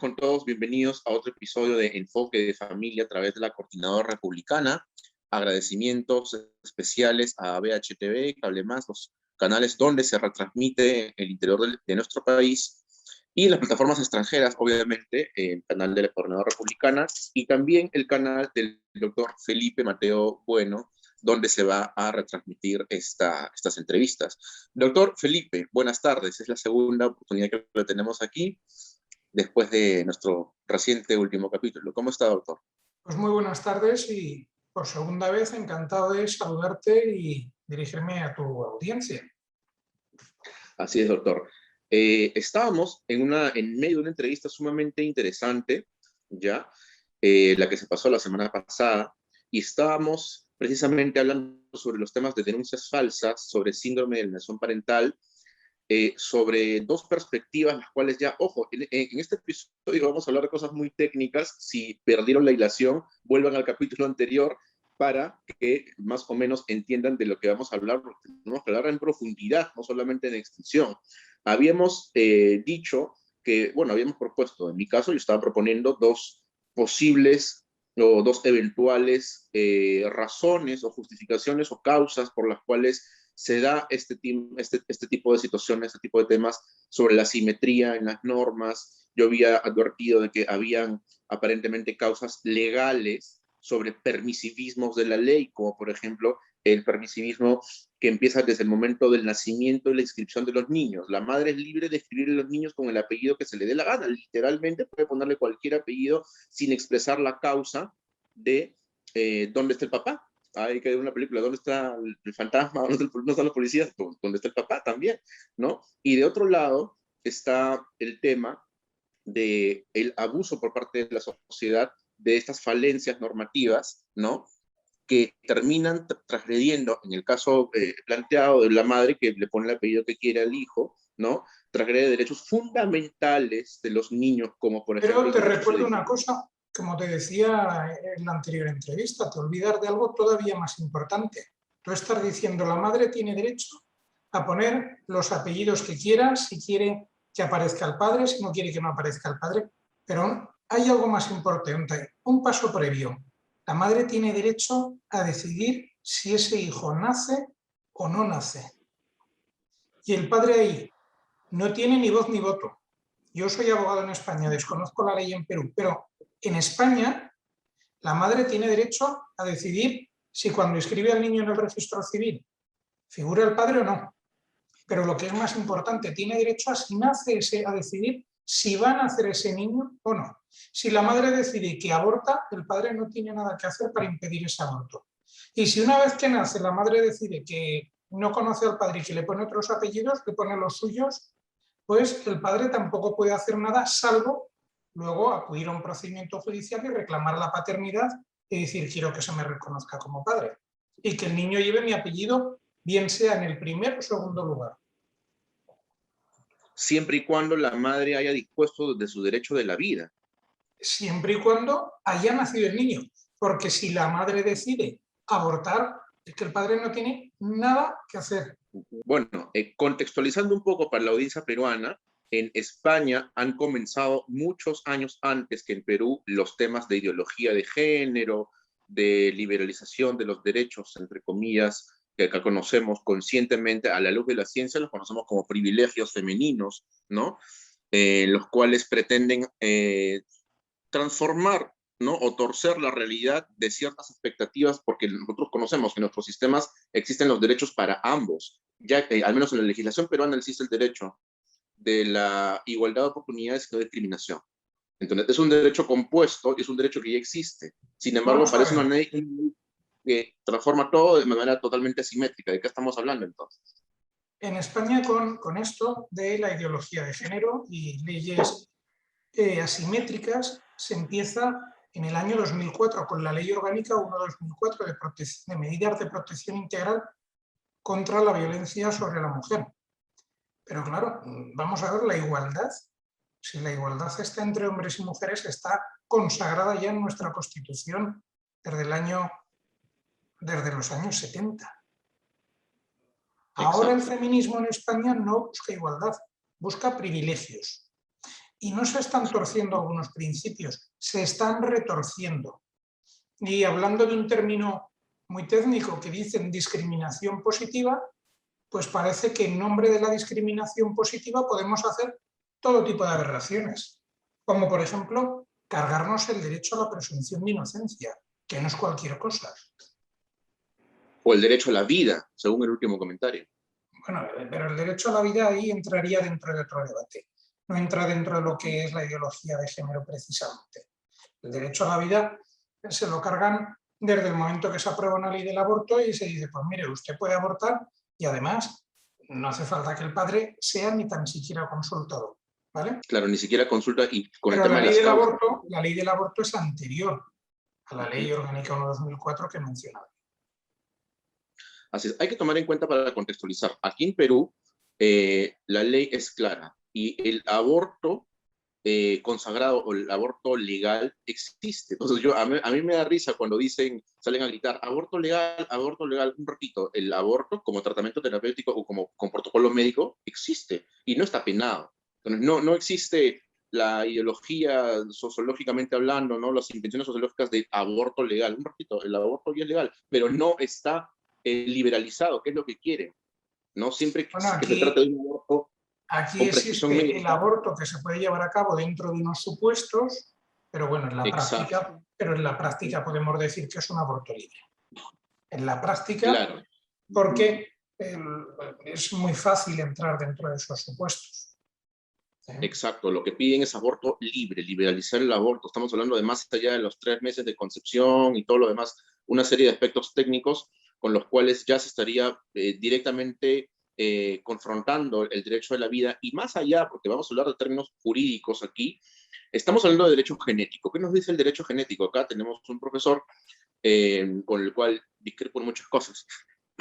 con todos, bienvenidos a otro episodio de Enfoque de Familia a través de la Coordinadora Republicana. Agradecimientos especiales a BHTV, Cable Más, los canales donde se retransmite el interior de nuestro país y las plataformas extranjeras, obviamente, el canal de la Coordinadora Republicana y también el canal del doctor Felipe Mateo Bueno, donde se va a retransmitir estas entrevistas. Doctor Felipe, buenas tardes. Es la segunda oportunidad que lo tenemos aquí después de nuestro reciente último capítulo. ¿Cómo está, doctor? Pues muy buenas tardes y por segunda vez encantado de saludarte y dirigirme a tu audiencia. Así es, doctor. Estábamos en medio de una entrevista sumamente interesante, ¿ya? La que se pasó la semana pasada, y estábamos precisamente hablando sobre los temas de denuncias falsas, sobre síndrome de alienación parental, sobre dos perspectivas, las cuales ya, ojo, en este episodio vamos a hablar de cosas muy técnicas. Si perdieron la hilación, vuelvan al capítulo anterior para que más o menos entiendan de lo que vamos a hablar, porque tenemos que hablar en profundidad, no solamente en extensión. Habíamos dicho que, bueno, habíamos propuesto, en mi caso, yo estaba proponiendo dos posibles o dos eventuales razones o justificaciones o causas por las cuales se da este tipo de situaciones, este tipo de temas sobre la simetría en las normas. Yo había advertido de que habían aparentemente causas legales sobre permisivismos de la ley, como por ejemplo el permisivismo que empieza desde el momento del nacimiento y la inscripción de los niños. La madre es libre de escribir a los niños con el apellido que se le dé la gana. Literalmente puede ponerle cualquier apellido sin expresar la causa de dónde está el papá. Hay que ver una película, ¿dónde está el fantasma? ¿Dónde están los policías? ¿Dónde está el papá también? ¿No? Y de otro lado está el tema del abuso por parte de la sociedad de estas falencias normativas, ¿no? Que terminan transgrediendo, en el caso planteado de la madre que le pone el apellido que quiere al hijo, ¿no? Transgrede derechos fundamentales de los niños, como por ejemplo... Pero te recuerdo una cosa, como te decía en la anterior entrevista, te olvidas de algo todavía más importante. Tú estás diciendo la madre tiene derecho a poner los apellidos que quiera, si quiere que aparezca el padre, si no quiere que no aparezca el padre. Pero hay algo más importante, un paso previo. La madre tiene derecho a decidir si ese hijo nace o no nace. Y el padre ahí no tiene ni voz ni voto. Yo soy abogado en España, desconozco la ley en Perú, pero en España la madre tiene derecho a decidir si cuando inscribe al niño en el registro civil figura el padre o no. Pero lo que es más importante, tiene derecho a si nace a decidir si va a nacer ese niño o no. Si la madre decide que aborta, el padre no tiene nada que hacer para impedir ese aborto. Y si una vez que nace la madre decide que no conoce al padre y que le pone otros apellidos, le pone los suyos, pues el padre tampoco puede hacer nada salvo luego acudir a un procedimiento judicial y reclamar la paternidad y decir quiero que se me reconozca como padre y que el niño lleve mi apellido, bien sea en el primer o segundo lugar. Siempre y cuando la madre haya dispuesto de su derecho de la vida. Siempre y cuando haya nacido el niño, porque si la madre decide abortar, es que el padre no tiene nada que hacer. Bueno, contextualizando un poco para la audiencia peruana, en España han comenzado muchos años antes que en Perú los temas de ideología de género, de liberalización de los derechos, entre comillas, que acá conocemos conscientemente a la luz de la ciencia, los conocemos como privilegios femeninos, ¿no? Los cuales pretenden transformar, ¿no? O torcer la realidad de ciertas expectativas, porque nosotros conocemos que en nuestros sistemas existen los derechos para ambos. Ya que, al menos en la legislación peruana, existe el derecho de la igualdad de oportunidades y no discriminación. Entonces, es un derecho compuesto, es un derecho que ya existe. Sin embargo, parece una ley que transforma todo de manera totalmente asimétrica. ¿De qué estamos hablando entonces? En España, con esto de la ideología de género y leyes asimétricas, se empieza en el año 2004 con la Ley Orgánica 1/2004 de medidas de protección integral contra la violencia sobre la mujer. Pero claro, vamos a ver la igualdad. Si la igualdad está entre hombres y mujeres, está consagrada ya en nuestra Constitución desde los años 70. Ahora el feminismo en España no busca igualdad, busca privilegios. y no se están torciendo algunos principios, se están retorciendo. Y hablando de un término muy técnico que dicen discriminación positiva, pues parece que en nombre de la discriminación positiva podemos hacer todo tipo de aberraciones, como por ejemplo cargarnos el derecho a la presunción de inocencia, que no es cualquier cosa. O el derecho a la vida, según el último comentario. Bueno, pero el derecho a la vida ahí entraría dentro de otro debate, no entra dentro de lo que es la ideología de género precisamente. El derecho a la vida se lo cargan desde el momento que se aprueba una ley del aborto y se dice, pues mire, usted puede abortar y además no hace falta que el padre sea ni tan siquiera consultado, ¿vale? Claro, ni siquiera consulta y con Pero el tema de las causas. la ley del aborto es anterior a la Ley Orgánica 1/2004 que mencionaba. Así es, hay que tomar en cuenta para contextualizar. Aquí en Perú, la ley es clara y el aborto consagrado o el aborto legal existe. Entonces, a mí me da risa cuando salen a gritar, aborto legal, un ratito. El aborto como tratamiento terapéutico o como con protocolo médico existe y no está penado. Entonces, no existe la ideología sociológicamente hablando, ¿no? Las intenciones sociológicas de aborto legal. Un ratito, el aborto ya es legal, pero no está liberalizado, que es lo que quieren, ¿no? Siempre Bueno, que se trata de un aborto aquí con prescripción existe el médica. aborto que se puede llevar a cabo dentro de unos supuestos, pero bueno, Exacto, en la práctica podemos decir que es un aborto libre. En la práctica, claro. porque es muy fácil entrar dentro de esos supuestos. Exacto, lo que piden es aborto libre, liberalizar el aborto. Estamos hablando de más allá de los 3 meses de concepción y todo lo demás, una serie de aspectos técnicos con los cuales ya se estaría directamente confrontando el derecho a la vida y más allá, porque vamos a hablar de términos jurídicos aquí, estamos hablando de derecho genético. ¿Qué nos dice el derecho genético? Acá tenemos un profesor con el cual discrepo en muchas cosas,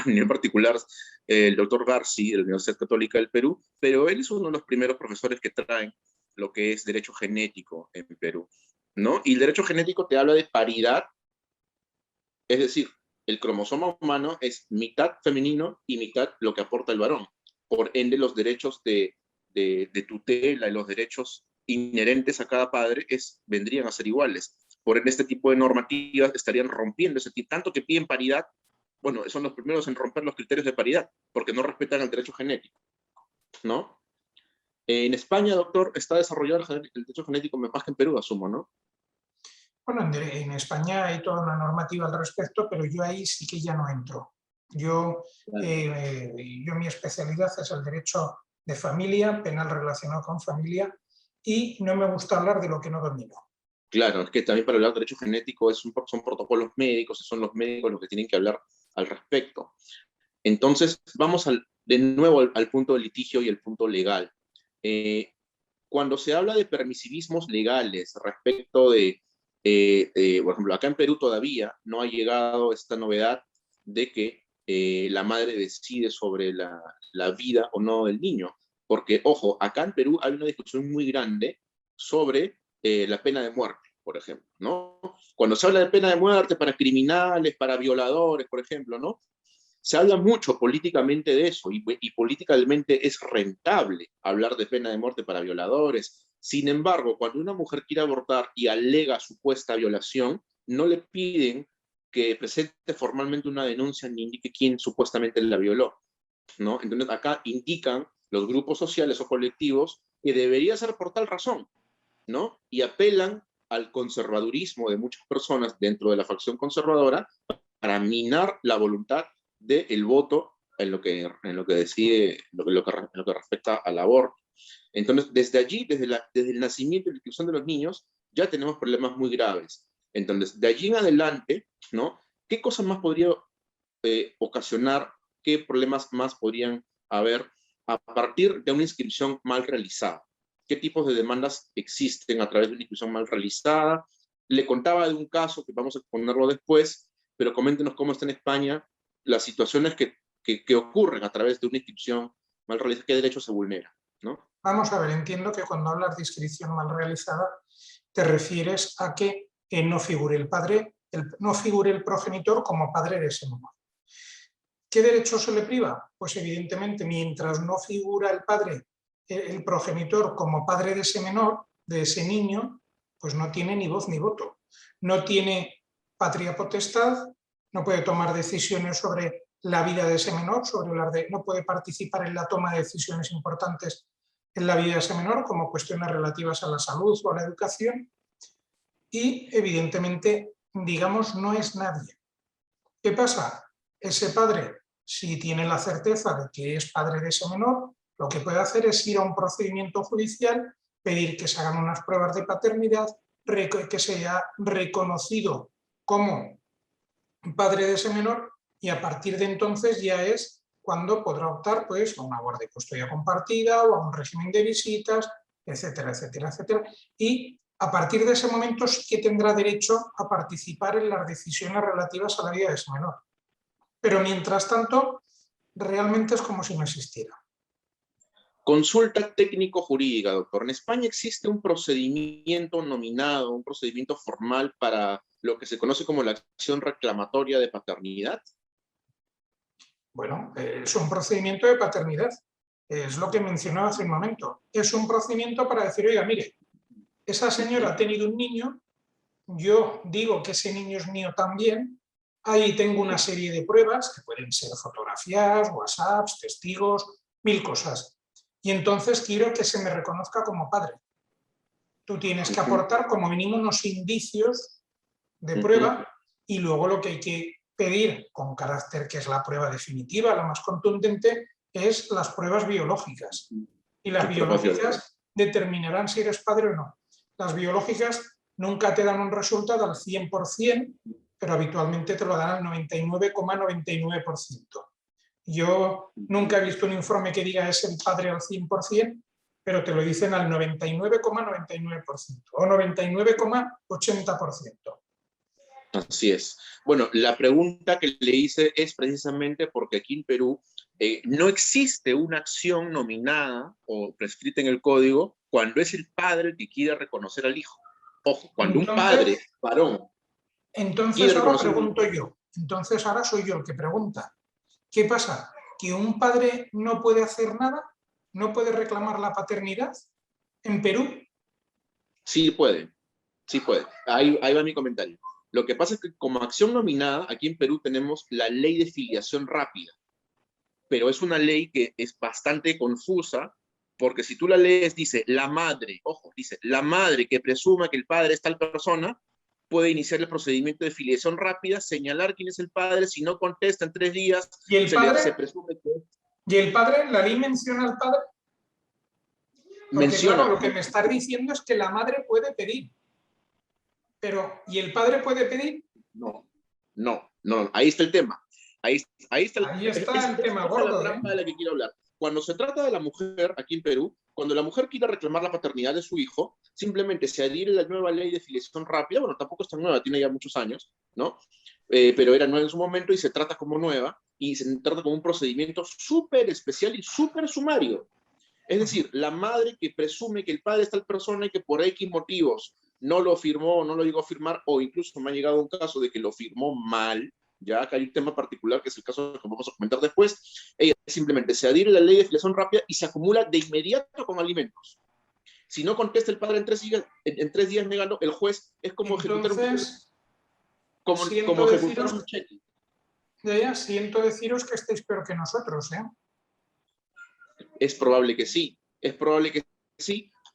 en particular el doctor Garci de la Universidad Católica del Perú, pero él es uno de los primeros profesores que traen lo que es derecho genético en Perú, ¿no? Y el derecho genético te habla de paridad, es decir, el cromosoma humano es mitad femenino y mitad lo que aporta el varón. Por ende, los derechos de tutela y los derechos inherentes a cada padre vendrían a ser iguales. Por ende, este tipo de normativas estarían rompiendo ese tipo, tanto que piden paridad, bueno, son los primeros en romper los criterios de paridad, porque no respetan el derecho genético, ¿no? En España, doctor, está desarrollado el derecho genético más que en Perú, asumo, ¿no? Bueno, en España hay toda una normativa al respecto, pero yo ahí sí que ya no entro. Yo mi especialidad es el derecho de familia, penal relacionado con familia, y no me gusta hablar de lo que no domino. Claro, es que también para hablar de derecho genético son protocolos médicos, son los médicos los que tienen que hablar al respecto. Entonces, vamos de nuevo al punto de litigio y el punto legal. Cuando se habla de permisivismos legales respecto por ejemplo, acá en Perú todavía no ha llegado esta novedad de que la madre decide sobre la vida o no del niño. Porque, ojo, acá en Perú hay una discusión muy grande sobre la pena de muerte, por ejemplo, ¿no? Cuando se habla de pena de muerte para criminales, para violadores, por ejemplo, ¿no? Se habla mucho políticamente de eso y políticamente es rentable hablar de pena de muerte para violadores. Sin embargo, cuando una mujer quiere abortar y alega supuesta violación, no le piden que presente formalmente una denuncia ni indique quién supuestamente la violó, ¿no? Entonces acá indican los grupos sociales o colectivos que debería ser por tal razón, ¿no? Y apelan al conservadurismo de muchas personas dentro de la facción conservadora para minar la voluntad del voto en lo que decide, en lo que respecta al aborto. Entonces, desde allí, desde el nacimiento y la institución de los niños, ya tenemos problemas muy graves. Entonces, de allí en adelante, ¿no? ¿Qué cosas más podría ocasionar, qué problemas más podrían haber a partir de una inscripción mal realizada? ¿Qué tipos de demandas existen a través de una inscripción mal realizada? Le contaba de un caso que vamos a ponerlo después, pero coméntenos cómo está en España las situaciones que ocurren a través de una inscripción mal realizada, qué derecho se vulnera, ¿no? Vamos a ver, entiendo que cuando hablas de inscripción mal realizada te refieres a que no figure el padre, no figure el progenitor como padre de ese menor. ¿Qué derecho se le priva? Pues evidentemente mientras no figura el padre, el progenitor como padre de ese menor, de ese niño, pues no tiene ni voz ni voto. No tiene patria potestad, no puede tomar decisiones sobre la vida de ese menor, no puede participar en la toma de decisiones importantes en la vida de ese menor, como cuestiones relativas a la salud o a la educación, y evidentemente, digamos, no es nadie. ¿Qué pasa? Ese padre, si tiene la certeza de que es padre de ese menor, lo que puede hacer es ir a un procedimiento judicial, pedir que se hagan unas pruebas de paternidad, que sea reconocido como padre de ese menor, y a partir de entonces ya es cuando podrá optar, pues, a una guardia y custodia compartida o a un régimen de visitas, etcétera, etcétera, etcétera. Y a partir de ese momento sí que tendrá derecho a participar en las decisiones relativas a la vida de ese menor. Pero mientras tanto, realmente es como si no existiera. Consulta técnico-jurídica, doctor. ¿En España existe un procedimiento nominado, un procedimiento formal para lo que se conoce como la acción reclamatoria de paternidad? Bueno, es un procedimiento de paternidad. Es lo que mencionaba hace un momento. Es un procedimiento para decir, oiga, mire, esa señora ha tenido un niño, yo digo que ese niño es mío también, ahí tengo una serie de pruebas, que pueden ser fotografías, WhatsApps, testigos, 1000 cosas. Y entonces quiero que se me reconozca como padre. Tú tienes que aportar como mínimo unos indicios de prueba y luego lo que hay que pedir con carácter, que es la prueba definitiva, la más contundente, es las pruebas biológicas. Y las biológicas determinarán si eres padre o no. Las biológicas nunca te dan un resultado al 100%, pero habitualmente te lo dan al 99,99%. Yo nunca he visto un informe que diga es el padre al 100%, pero te lo dicen al 99,99% o 99,80%. Así es. Bueno, la pregunta que le hice es precisamente porque aquí en Perú no existe una acción nominada o prescrita en el código cuando es el padre el que quiere reconocer al hijo. Ojo, cuando un padre varón entonces ahora pregunto yo, entonces ahora soy yo el que pregunta. ¿Qué pasa? ¿Que un padre no puede hacer nada? ¿No puede reclamar la paternidad en Perú? Sí puede, sí puede. Ahí va mi comentario. Lo que pasa es que como acción nominada, aquí en Perú tenemos la ley de filiación rápida, pero es una ley que es bastante confusa, porque si tú la lees, dice la madre, ojo, dice la madre que presuma que el padre es tal persona, puede iniciar el procedimiento de filiación rápida, señalar quién es el padre, si no contesta en 3 días, ¿Y el padre? se presume que... ¿Y el padre? ¿La ley menciona al padre? Porque menciona, claro, lo que me estás diciendo es que la madre puede pedir. Pero, ¿y el padre puede pedir? No, ahí está el tema. Ahí está el tema gordo. La trampa de la que quiero hablar. Cuando se trata de la mujer aquí en Perú, cuando la mujer quiere reclamar la paternidad de su hijo, simplemente se adhiere a la nueva ley de filiación rápida, bueno, tampoco es tan nueva, tiene ya muchos años, ¿no? Pero era nueva en su momento y se trata como nueva, y se trata como un procedimiento súper especial y súper sumario. Es decir, la madre que presume que el padre es tal persona y que por X motivos no lo firmó, no lo llegó a firmar, o incluso me ha llegado un caso de que lo firmó mal, ya que hay un tema particular que es el caso que vamos a comentar después, ella simplemente se adhiere a la ley de filiación rápida y se acumula de inmediato con alimentos. Si no contesta el padre en 3 días negando, el juez es como ejecutar un cheque. Siento deciros que estáis peor que nosotros, ¿eh? Es probable que sí,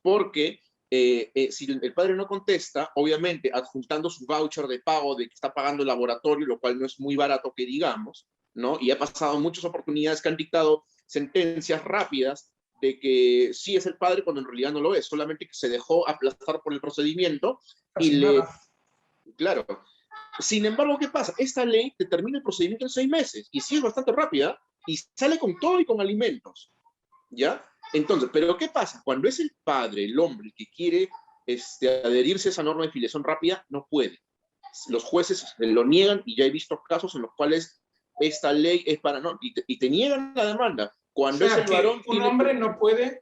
porque si el padre no contesta, obviamente adjuntando su voucher de pago de que está pagando el laboratorio, lo cual no es muy barato que digamos, ¿no? Y ha pasado muchas oportunidades que han dictado sentencias rápidas de que sí es el padre cuando en realidad no lo es, solamente que se dejó aplastar por el procedimiento y claro. Sin embargo, ¿qué pasa? Esta ley determina el procedimiento en 6 meses y sí es bastante rápida y sale con todo y con alimentos. ¿Ya? Entonces, ¿pero qué pasa? Cuando es el padre, el hombre, que quiere adherirse a esa norma de filiación rápida, no puede. Los jueces lo niegan y ya he visto casos en los cuales esta ley es para no, y te niegan la demanda. Cuando es el varón... Un hombre no puede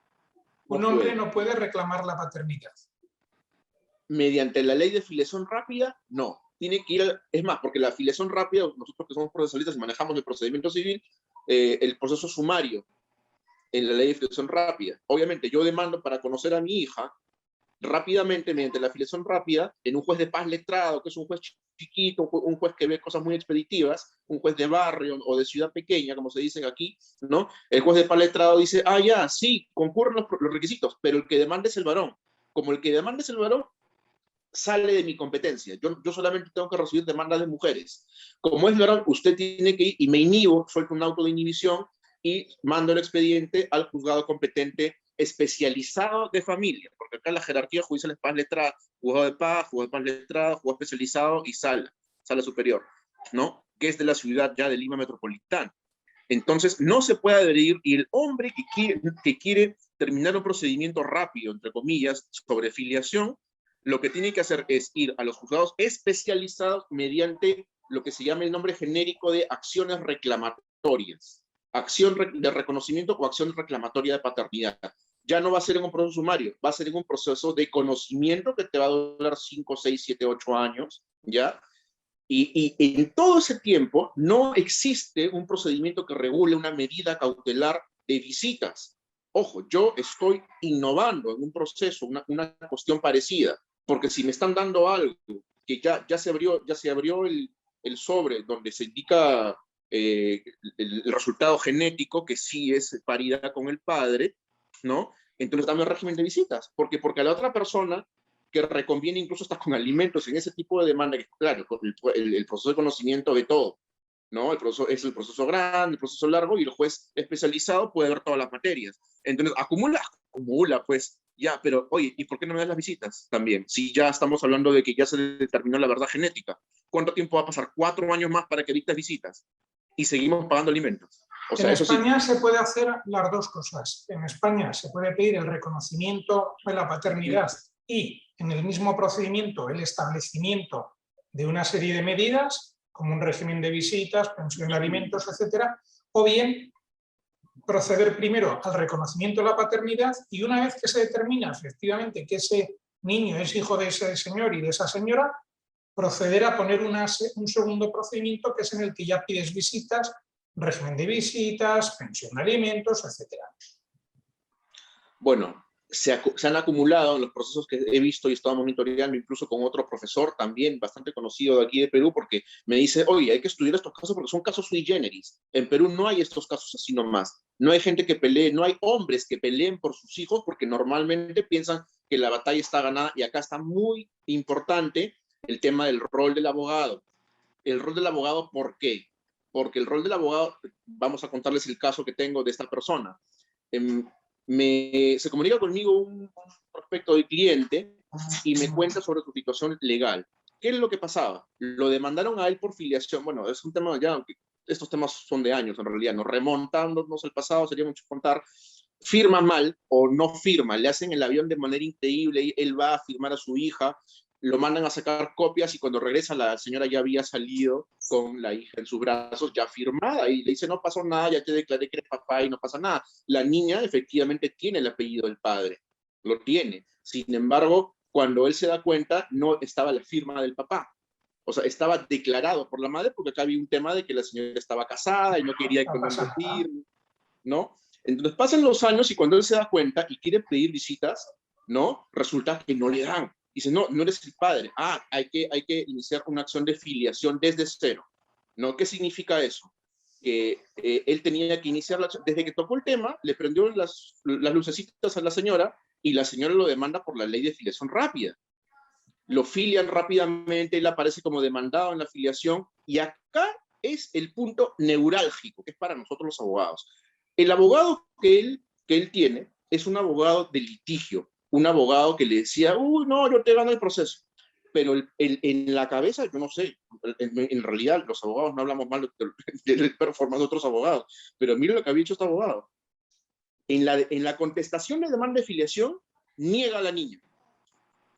reclamar la paternidad. Mediante la ley de filiación rápida, no. Tiene que ir, es más, porque la filiación rápida, nosotros que somos procesalistas y manejamos el procedimiento civil, el proceso sumario, en la ley de filiación rápida. Obviamente, yo demando para conocer a mi hija, rápidamente, mediante la filiación rápida, en un juez de paz letrado, que es un juez chiquito, un juez que ve cosas muy expeditivas, un juez de barrio o de ciudad pequeña, como se dicen aquí, ¿no? El juez de paz letrado dice, ah, ya, sí, concurren los requisitos, pero el que demanda es el varón. Como el que demanda es el varón, sale de mi competencia. Yo solamente tengo que recibir demandas de mujeres. Como es varón, usted tiene que ir y me inhibo, suelto un auto de inhibición y mando el expediente al juzgado competente especializado de familia, porque acá la jerarquía judicial es paz letrada, juzgado de paz letrada, juzgado especializado y sala superior, ¿no? Que es de la ciudad ya de Lima metropolitana. Entonces, no se puede adherir y el hombre que quiere terminar un procedimiento rápido, entre comillas, sobre filiación, lo que tiene que hacer es ir a los juzgados especializados mediante lo que se llama el nombre genérico de acciones reclamatorias. Acción de reconocimiento o acción reclamatoria de paternidad. Ya no va a ser en un proceso sumario, va a ser en un proceso de conocimiento que te va a durar 5, 6, 7, 8 años, ¿ya? Y en todo ese tiempo no existe un procedimiento que regule una medida cautelar de visitas. Ojo, yo estoy innovando en un proceso, una cuestión parecida, porque si me están dando algo que ya se abrió el sobre donde se indica el resultado genético, que sí es paridad con el padre, ¿no? Entonces dame el régimen de visitas, porque a la otra persona que reconviene incluso hasta con alimentos en ese tipo de demanda, que claro, el proceso de conocimiento de todo, ¿no? El proceso es el proceso grande, el proceso largo, y el juez especializado puede ver todas las materias. Entonces, acumula, pues, ya, pero oye, ¿y por qué no me das las visitas también? Si ya estamos hablando de que ya se determinó la verdad genética, ¿cuánto tiempo va a pasar? 4 años más para que dictes visitas y seguimos pagando alimentos. O sea, En eso sí. España se puede hacer las dos cosas. En España se puede pedir el reconocimiento de la paternidad y en el mismo procedimiento el establecimiento de una serie de medidas, como un régimen de visitas, pensión de alimentos, etcétera, o bien proceder primero al reconocimiento de la paternidad y una vez que se determina efectivamente que ese niño es hijo de ese señor y de esa señora, proceder a poner un segundo procedimiento que es en el que ya pides visitas, régimen de visitas, pensión de alimentos, etc. Bueno, se han acumulado en los procesos que he visto y he estado monitoreando, incluso con otro profesor también bastante conocido de aquí de Perú, porque me dice, oye, hay que estudiar estos casos porque son casos sui generis. En Perú no hay estos casos así nomás. No hay gente que pelee, no hay hombres que peleen por sus hijos porque normalmente piensan que la batalla está ganada, y acá está muy importante el tema del rol del abogado. El rol del abogado, ¿por qué? Porque el rol del abogado, vamos a contarles el caso que tengo de esta persona. Se comunica conmigo un prospecto de cliente y me cuenta sobre su situación legal. ¿Qué es lo que pasaba? Lo demandaron a él por filiación. Bueno, es un tema ya, estos temas son de años en realidad, nos remontándonos al pasado, sería mucho contar. Firma mal o no firma, le hacen el avión de manera increíble, él va a firmar a su hija, lo mandan a sacar copias y cuando regresa la señora ya había salido con la hija en sus brazos ya firmada y le dice no pasó nada, ya te declaré que eres papá y no pasa nada. La niña efectivamente tiene el apellido del padre, lo tiene. Sin embargo, cuando él se da cuenta no estaba la firma del papá. O sea, estaba declarado por la madre porque acá había un tema de que la señora estaba casada y no quería que el hombre firme, ¿no? Entonces pasan los años y cuando él se da cuenta y quiere pedir visitas, ¿no? Resulta que no le dan. Dice, no, no eres el padre. Ah, hay que iniciar una acción de filiación desde cero. ¿No? ¿Qué significa eso? Que él tenía que iniciar la acción. Desde que tocó el tema, le prendió las lucecitas a la señora y la señora lo demanda por la ley de filiación rápida. Lo filian rápidamente, él aparece como demandado en la filiación y acá es el punto neurálgico, que es para nosotros los abogados. El abogado que él tiene es un abogado de litigio, un abogado que le decía, uy, no, yo te gano el proceso. Pero en la cabeza, yo no sé, en realidad los abogados no hablamos mal del performance de otros abogados, pero mire lo que había hecho este abogado. En la contestación de demanda de filiación, niega a la niña.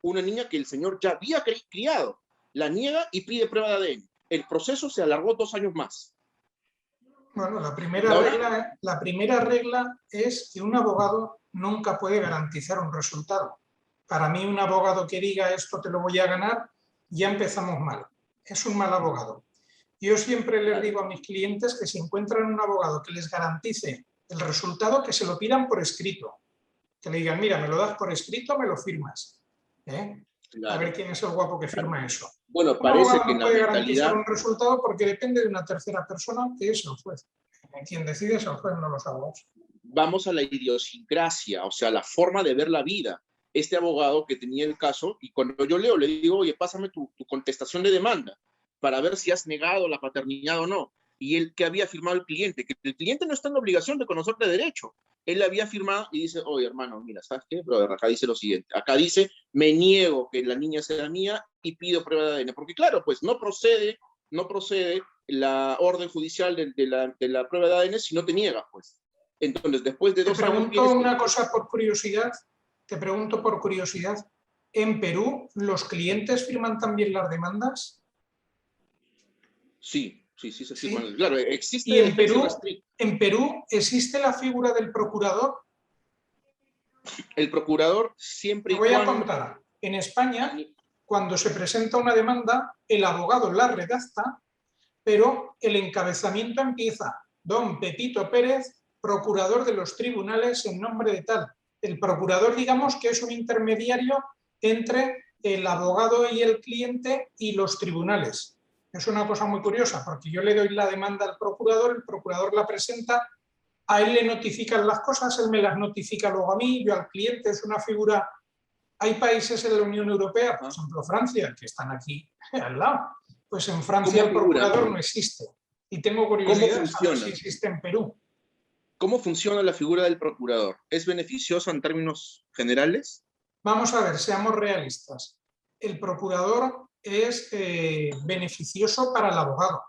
Una niña que el señor ya había criado, la niega y pide prueba de ADN. El proceso se alargó 2 años más. Bueno, la primera regla es que un abogado nunca puede garantizar un resultado. Para mí, un abogado que diga esto te lo voy a ganar, ya empezamos mal. Es un mal abogado. Yo siempre les digo a mis clientes que si encuentran un abogado que les garantice el resultado, que se lo pidan por escrito. Que le digan, mira, me lo das por escrito, me lo firmas. ¿eh? A Claro. ver quién es el guapo que firma eso. Bueno, Un parece abogado que en no la puede garantizar mentalidad, un resultado porque depende de una tercera persona, que es el juez. Quien decide es el juez, no los abogados. vamos a la idiosincrasia, o sea, la forma de ver la vida. Este abogado que tenía el caso, y cuando yo leo, le digo, oye, pásame tu contestación de demanda para ver si has negado la paternidad o no. Y él que había firmado el cliente, que el cliente no está en obligación de conocerte de derecho. Él había firmado y dice, oye, hermano, mira, ¿sabes qué? Brother, acá dice lo siguiente. Acá dice, me niego que la niña sea mía y pido prueba de ADN. Porque claro, pues no procede la orden judicial de la prueba de ADN si no te niegas, pues. Entonces, después de Te 2 años pregunto vienes... una cosa por curiosidad. Te pregunto por curiosidad. ¿En Perú los clientes firman también las demandas? Sí, sí, sí se Sí. firman. Claro, ¿Y existe el texto restricto. en Perú existe la figura del procurador? El procurador Te siempre y voy a cuando... contar. En España, cuando se presenta una demanda, el abogado la redacta, pero el encabezamiento empieza: don Pepito Pérez, procurador de los tribunales en nombre de tal. El procurador, digamos que es un intermediario entre el abogado y el cliente y los tribunales. Es una cosa muy curiosa, porque yo le doy la demanda al procurador, el procurador la presenta, a él le notifican las cosas, él me las notifica luego a mí, yo al cliente. Es una figura. Hay países en la Unión Europea, por ejemplo Francia, que están aquí al lado. Pues en Francia ¿Cómo el figura? procurador no existe. Y tengo ¿Cómo curiosidad de saber si funciona? existe en Perú. ¿Cómo funciona la figura del procurador? ¿Es beneficiosa en términos generales? Vamos a ver, seamos realistas. El procurador es beneficioso para el abogado,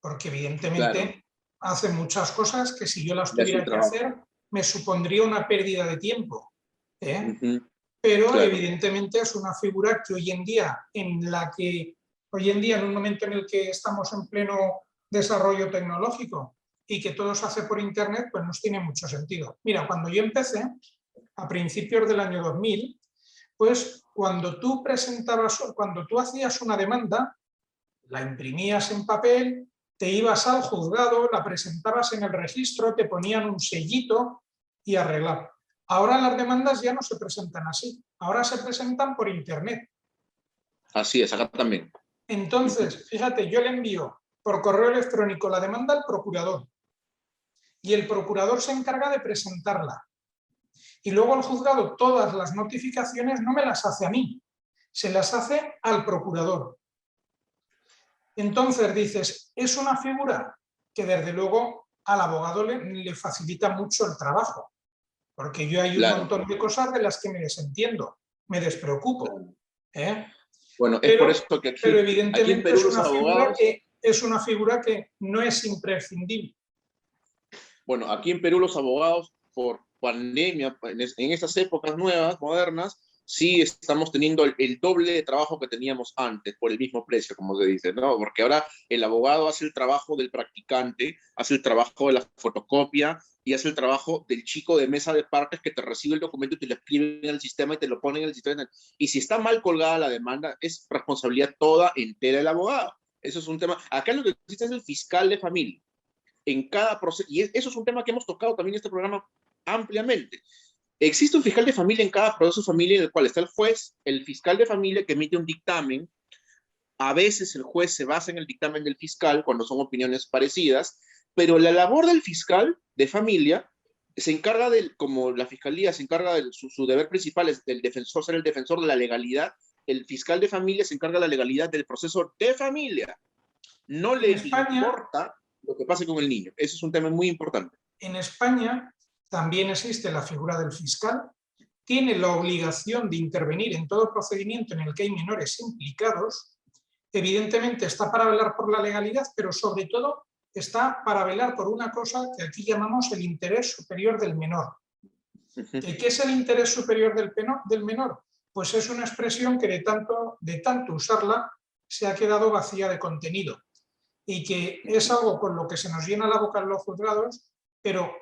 porque Claro, evidentemente hace muchas cosas que si yo las ya es un tuviera que trabajo. hacer me supondría una pérdida de tiempo, ¿eh? Ujú, Pero claro, evidentemente es una figura que hoy en día, en un momento en el que estamos en pleno desarrollo tecnológico y que todo se hace por internet, pues nos tiene mucho sentido. Mira, cuando yo empecé, a principios del año 2000, pues cuando tú hacías una demanda, la imprimías en papel, te ibas al juzgado, la presentabas en el registro, te ponían un sellito y arreglado. Ahora las demandas ya no se presentan así, ahora se presentan por internet. así es, acá también. Ujú. Entonces, fíjate, yo le envío por correo electrónico la demanda al procurador y el procurador se encarga de presentarla. Y luego el juzgado todas las notificaciones no me las hace a mí, se las hace al procurador. Entonces dices, es una figura que desde luego al abogado le facilita mucho el trabajo, porque yo hay un Claro, montón de cosas de las que me desentiendo, me despreocupo, claro. ¿eh? Bueno, es por Pero, eso que pero aquí en evidentemente Perú los abogados, es una figura que no es imprescindible. bueno, aquí en Perú los abogados por pandemia, en estas épocas nuevas, modernas, sí estamos teniendo el doble de trabajo que teníamos antes, por el mismo precio, como se dice, ¿no? Porque ahora el abogado hace el trabajo del practicante, hace el trabajo de la fotocopia y hace el trabajo del chico de mesa de partes que te recibe el documento y te lo escribe en el sistema y te lo pone en el sistema. Y si está mal colgada la demanda, es responsabilidad toda entera del abogado. Eso es un tema. Acá lo que existe es el fiscal de familia en cada proceso, y eso es un tema que hemos tocado también en este programa ampliamente. Existe un fiscal de familia en cada proceso de familia en el cual está el juez, el fiscal de familia que emite un dictamen. A veces el juez se basa en el dictamen del fiscal cuando son opiniones parecidas, pero la labor del fiscal de familia se encarga como la fiscalía se encarga de su deber principal es del defensor, ser el defensor de la legalidad. El fiscal de familia se encarga de la legalidad del proceso de familia. No En le España, importa lo que pase con el niño. Eso es un tema muy importante. en España también existe la figura del fiscal, tiene la obligación de intervenir en todo procedimiento en el que hay menores implicados. Evidentemente está para velar por la legalidad, pero sobre todo está para velar por una cosa que aquí llamamos el interés superior del menor. ¿Qué es el interés superior del menor? Pues es una expresión que de tanto usarla se ha quedado vacía de contenido y que es algo con lo que se nos llena la boca en los juzgados, pero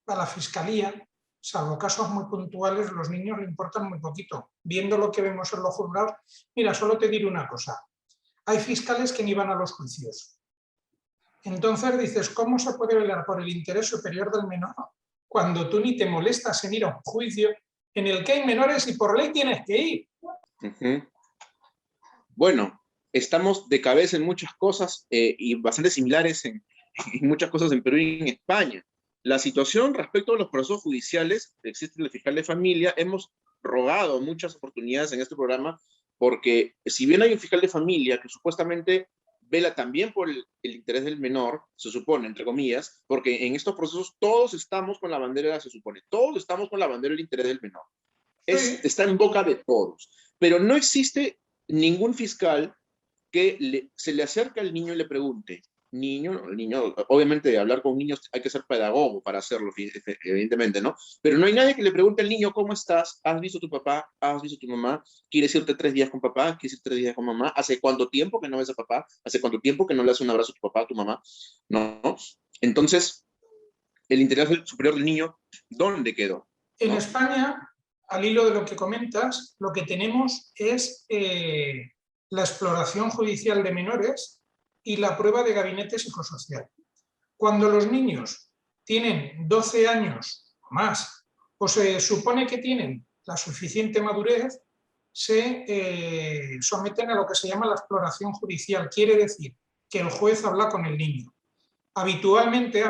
a la fiscalía, salvo casos muy puntuales, los niños le importan muy poquito. Viendo lo que vemos en los juzgados, mira, solo te diré una cosa. Hay fiscales que ni van a los juicios. Entonces dices, ¿cómo se puede velar por el interés superior del menor cuando tú ni te molestas en ir a un juicio en el que hay menores y por ley tienes que ir? Ujú. Bueno, estamos de cabeza en muchas cosas y bastante similares en muchas cosas en Perú y en España. La situación respecto a los procesos judiciales, existe el fiscal de familia, hemos rogado muchas oportunidades en este programa porque si bien hay un fiscal de familia que supuestamente vela también por el interés del menor, se supone, entre comillas, porque en estos procesos todos estamos con la bandera, se supone, todos estamos con la bandera del interés del menor. Sí. Está en boca de todos, pero no existe ningún fiscal que se le acerque al niño y le pregunte, niño, obviamente hablar con niños hay que ser pedagogo para hacerlo, evidentemente, ¿no? Pero no hay nadie que le pregunte al niño, ¿cómo estás? ¿Has visto a tu papá? ¿Has visto a tu mamá? ¿Quieres irte 3 días con papá? ¿Quieres irte 3 días con mamá? ¿Hace cuánto tiempo que no ves a papá? ¿Hace cuánto tiempo que no le das un abrazo a tu papá, a tu mamá? ¿No? Entonces, el interés superior del niño, ¿dónde quedó? En ¿No? España, al hilo de lo que comentas, lo que tenemos es la exploración judicial de menores y la prueba de gabinete psicosocial. Cuando los niños tienen 12 años o más, o se supone que tienen la suficiente madurez, se someten a lo que se llama la exploración judicial. Quiere decir que el juez habla con el niño. Habitualmente,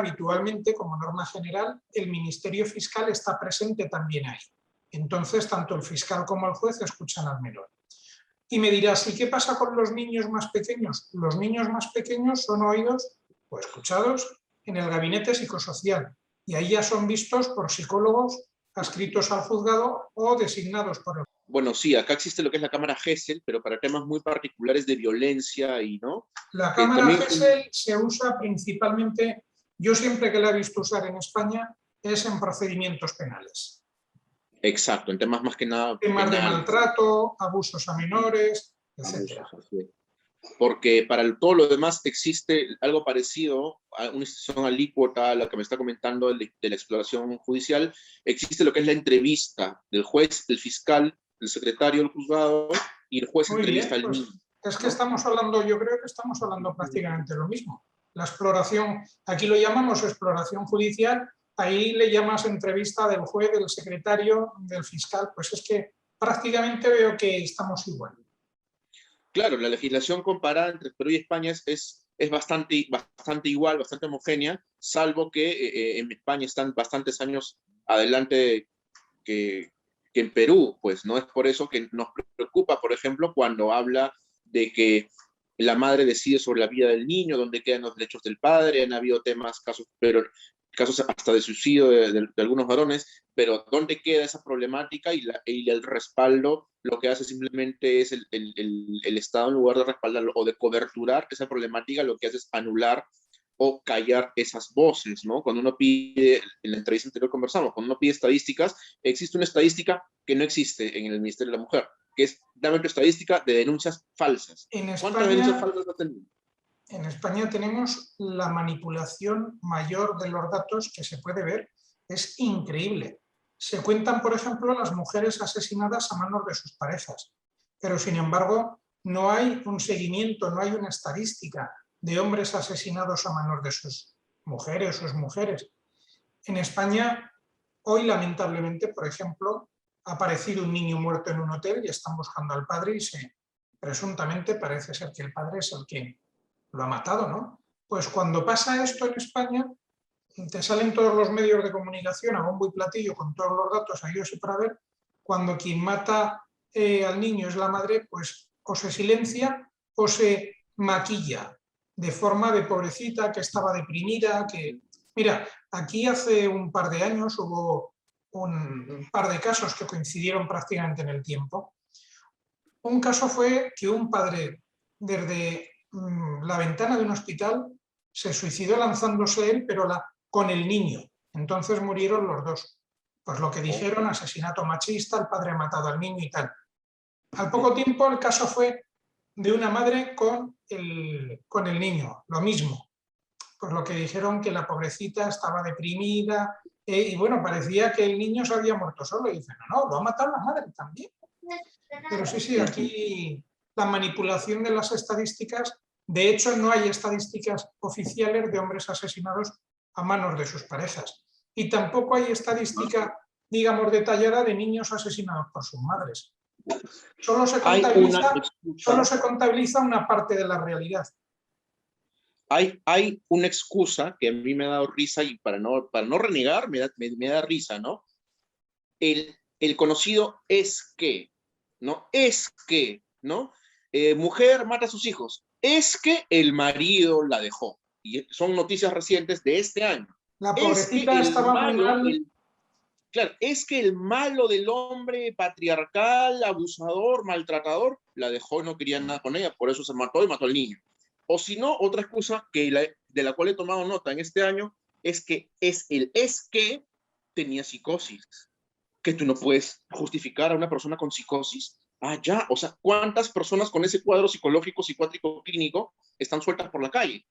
como norma general, el Ministerio Fiscal está presente también ahí. Entonces, tanto el fiscal como el juez escuchan al menor. Y me dirás, ¿y qué pasa con los niños más pequeños? Los niños más pequeños son oídos o escuchados en el gabinete psicosocial y ahí ya son vistos por psicólogos adscritos al juzgado o designados por el. Bueno, sí, acá existe lo que es la cámara Gesell, pero para temas muy particulares de violencia y, ¿no? La Que cámara también, Gesell se usa principalmente, yo siempre que la he visto usar en España, es en procedimientos penales. exacto, en temas más que nada Temas de penales. maltrato, abusos a menores, etc. Porque para todo lo demás existe algo parecido a una institución alícuota, la que me está comentando de la exploración judicial, existe lo que es la entrevista del juez, del fiscal, del secretario del juzgado, y el juez Muy entrevista bien, al pues niño, es que ¿no? estamos hablando, yo creo que estamos hablando prácticamente lo mismo. La exploración, aquí lo llamamos exploración judicial, ahí le llamas entrevista del juez, del secretario, del fiscal, pues es que prácticamente veo que estamos igual. Claro, la legislación comparada entre Perú y España es bastante igual, bastante homogénea, salvo que en España están bastantes años adelante que, que en Perú, pues no es por eso que nos preocupa, por ejemplo, cuando habla de que la madre decide sobre la vida del niño, dónde quedan los derechos del padre, han habido temas, casos hasta de suicidio de algunos varones, pero dónde queda esa problemática y el respaldo, lo que hace simplemente es el Estado, en lugar de respaldarlo o de coberturar esa problemática, lo que hace es anular o callar esas voces, ¿no? Cuando uno pide, en la entrevista anterior conversamos, cuando uno pide estadísticas, existe una estadística que no existe en el Ministerio de la Mujer, que es dame tu estadística de denuncias falsas. En ¿Cuántas denuncias España, falsas has tenido? en España tenemos la manipulación mayor de los datos que se puede ver. Es increíble. Se cuentan, por ejemplo, las mujeres asesinadas a manos de sus parejas, pero sin embargo no hay un seguimiento, no hay una estadística de hombres asesinados a manos de sus mujeres. En España, hoy lamentablemente, por ejemplo, ha aparecido un niño muerto en un hotel y están buscando al padre y presuntamente parece ser que el padre es el que lo ha matado, ¿no? Pues cuando pasa esto en España, te salen todos los medios de comunicación a bombo y platillo con todos los datos a ellos y para ver, cuando quien mata al niño es la madre, pues o se silencia o se maquilla de forma de pobrecita que estaba deprimida, que... Mira, aquí hace un par de años hubo un par de casos que coincidieron prácticamente en el tiempo. Un caso fue que un padre desde la ventana de un hospital se suicidó lanzándose él, pero con el niño. Entonces murieron los dos. Pues lo que dijeron, asesinato machista, el padre ha matado al niño y tal. Al poco tiempo el caso fue de una madre con el niño, lo mismo. Pues lo que dijeron que la pobrecita estaba deprimida y bueno, parecía que el niño se había muerto solo. Y dicen, no, lo ha matado la madre también. Pero sí, aquí la manipulación de las estadísticas, de hecho no hay estadísticas oficiales de hombres asesinados a manos de sus parejas. Y tampoco hay estadística, digamos, detallada de niños asesinados por sus madres. Solo se Hay una solo excusa, se contabiliza una parte de la realidad. hay una excusa que a mí me ha dado risa y para no renegar me da risa, ¿no? El conocido es que, ¿no? Es que, ¿no? Mujer mata a sus hijos. Es que el marido la dejó. Y son noticias recientes de este año. La Es que pobrecita el estaba muy malo, mal. claro, es que el malo del hombre patriarcal, abusador, maltratador, la dejó y no quería nada con ella, por eso se mató y mató al niño. O si no, otra excusa de la cual he tomado nota en este año es que es que tenía psicosis, que tú no puedes justificar a una persona con psicosis. Ah, ya, o sea, ¿cuántas personas con ese cuadro psicológico, psiquiátrico, clínico están sueltas por la calle?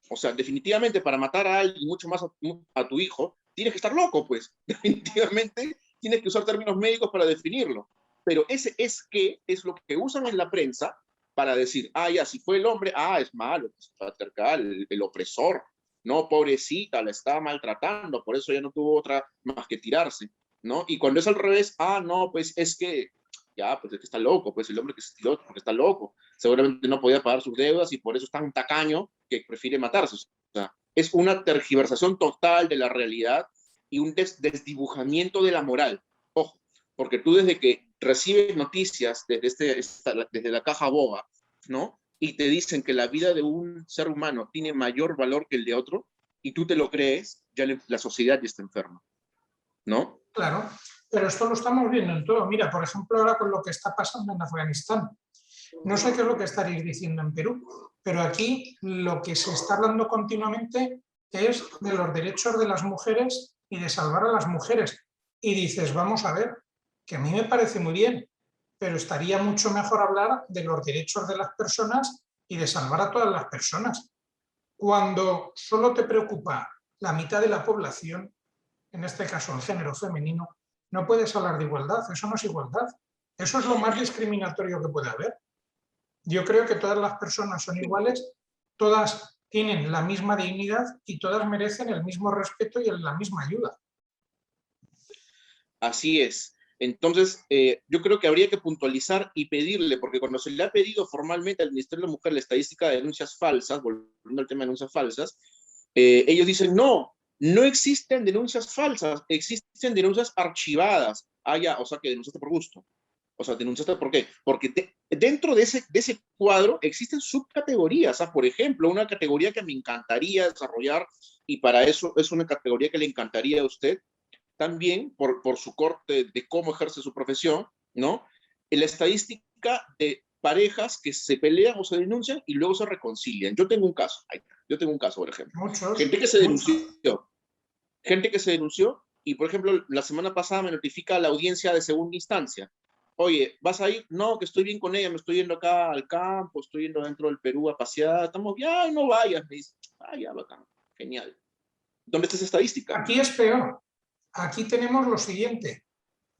O sea, definitivamente para matar a alguien, mucho más a tu hijo, tienes que estar loco, pues. Definitivamente tienes que usar términos médicos para definirlo. Pero ese es que es lo que usan en la prensa para decir, ah, ya, si fue el hombre, ah, es malo, es patriarcal, el opresor. No, pobrecita, la estaba maltratando, por eso ya no tuvo otra más que tirarse, ¿no? Y cuando es al revés, ah, no, pues es que, ya, pues es que está loco, pues el hombre que se tiró porque está loco. Seguramente no podía pagar sus deudas y por eso es tan tacaño que prefiere matarse. O sea, es una tergiversación total de la realidad y un desdibujamiento de la moral. Ojo, porque tú desde que recibes noticias desde la caja boga, ¿no? Y te dicen que la vida de un ser humano tiene mayor valor que el de otro, y tú te lo crees, ya la sociedad ya está enferma, ¿no? Claro, pero esto lo estamos viendo en todo. Mira, por ejemplo, ahora con lo que está pasando en Afganistán. No sé qué es lo que estaréis diciendo en Perú, pero aquí lo que se está hablando continuamente es de los derechos de las mujeres y de salvar a las mujeres. Y dices, vamos a ver, que a mí me parece muy bien, pero estaría mucho mejor hablar de los derechos de las personas y de salvar a todas las personas. Cuando solo te preocupa la mitad de la población, en este caso el género femenino, no puedes hablar de igualdad, eso no es igualdad. Eso es lo más discriminatorio que puede haber. Yo creo que todas las personas son iguales, todas tienen la misma dignidad y todas merecen el mismo respeto y la misma ayuda. Así es. Entonces, yo creo que habría que puntualizar y pedirle, porque cuando se le ha pedido formalmente al Ministerio de la Mujer la estadística de denuncias falsas, volviendo al tema de denuncias falsas, ellos dicen, no, no existen denuncias falsas, existen denuncias archivadas. Ah, ya, o sea que denunciaste por gusto. O sea, denunciaste por qué. Porque dentro de ese cuadro existen subcategorías. Por ejemplo, una categoría que me encantaría desarrollar, y para eso es una categoría que le encantaría a usted, también por su corte de cómo ejerce su profesión, ¿no? En la estadística de parejas que se pelean o se denuncian y luego se reconcilian. Yo tengo un caso, por ejemplo. Muchos, Gente que se muchos. denunció, gente que se denunció y, por ejemplo, la semana pasada me notifica la audiencia de segunda instancia. Oye, ¿vas a ir? No, que estoy bien con ella, me estoy yendo acá al campo, estoy yendo dentro del Perú a pasear, estamos bien, no vayas, me dice. Ah, ya, bacán, genial. ¿Dónde está esa estadística? Aquí es peor. Aquí tenemos lo siguiente.